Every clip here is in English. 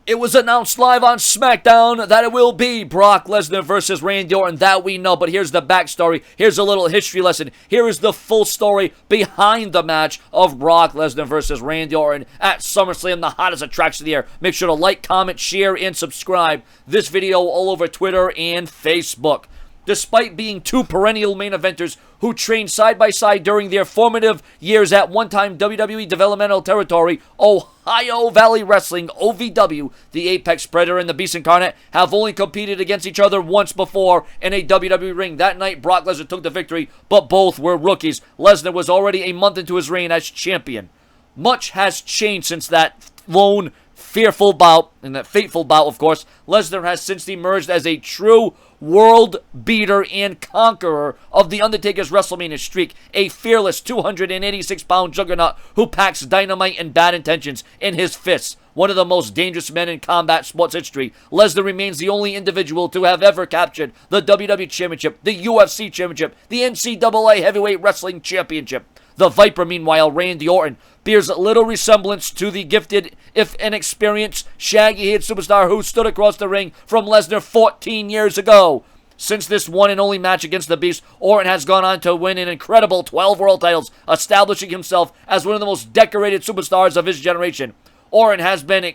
It was announced live on SmackDown that it will be Brock Lesnar versus Randy Orton. That we know, but here's the backstory. Here's a little history lesson. Here is the full story behind the match of Brock Lesnar versus Randy Orton at SummerSlam, the hottest attraction of the year. Make sure to like, comment, share, and subscribe this video all over Twitter and Facebook. Despite being two perennial main eventers who trained side by side during their formative years at one-time WWE developmental territory, Ohio Valley Wrestling, OVW, the Apex Predator and the Beast Incarnate, have only competed against each other once before in a WWE ring. That night, Brock Lesnar took the victory, but both were rookies. Lesnar was already a month into his reign as champion. Much has changed since that lone, fearful bout, and that fateful bout, of course. Lesnar has since emerged as a true world beater and conqueror of The Undertaker's WrestleMania streak, a fearless 286-pound juggernaut who packs dynamite and bad intentions in his fists. One of the most dangerous men in combat sports history, Lesnar remains the only individual to have ever captured the WWE Championship, the UFC Championship, the NCAA Heavyweight Wrestling Championship. The Viper, meanwhile, Randy Orton, bears little resemblance to the gifted, if inexperienced, shaggy-haired superstar who stood across the ring from Lesnar 14 years ago. Since this one and only match against the Beast, Orton has gone on to win an incredible 12 world titles, establishing himself as one of the most decorated superstars of his generation. Orton has been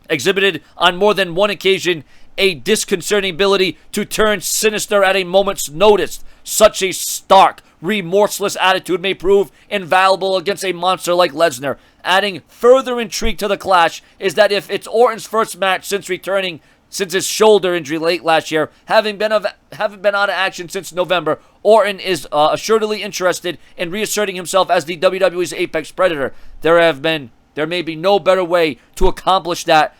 exhibited on more than one occasion a disconcerting ability to turn sinister at a moment's notice. Such a stark, remorseless attitude may prove invaluable against a monster like Lesnar. Adding further intrigue to the clash is that if it's Orton's first match since returning since his shoulder injury late last year, having been out of action since November, Orton is assuredly interested in reasserting himself as the WWE's Apex Predator. There may be no better way to accomplish that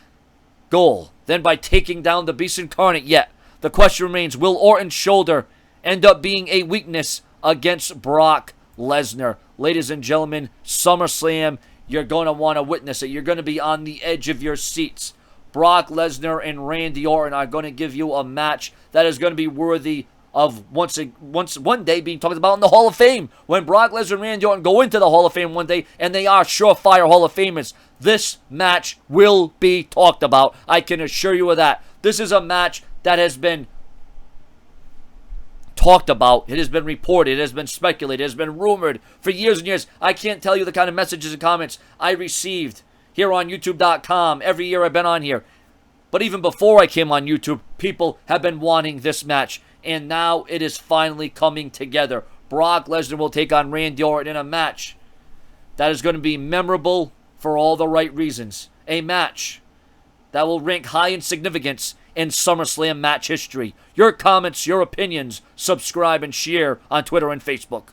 goal than by taking down the Beast Incarnate. Yet the question remains, will Orton's shoulder end up being a weakness against Brock Lesnar? Ladies and gentlemen, SummerSlam, you're going to want to witness it. You're going to be on the edge of your seats. Brock Lesnar and Randy Orton are going to give you a match that is going to be worthy of one day being talked about in the Hall of Fame. When Brock Lesnar and Randy Orton go into the Hall of Fame one day, and they are surefire Hall of Famers, this match will be talked about. I can assure you of that. This is a match that has been talked about. It has been reported. It has been speculated. It has been rumored for years and years. I can't tell you the kind of messages and comments I received here on YouTube.com every year I've been on here. But even before I came on YouTube, people have been wanting this match. And now it is finally coming together. Brock Lesnar will take on Randy Orton in a match that is going to be memorable for all the right reasons. A match that will rank high in significance in SummerSlam match history. Your comments, your opinions, subscribe and share on Twitter and Facebook.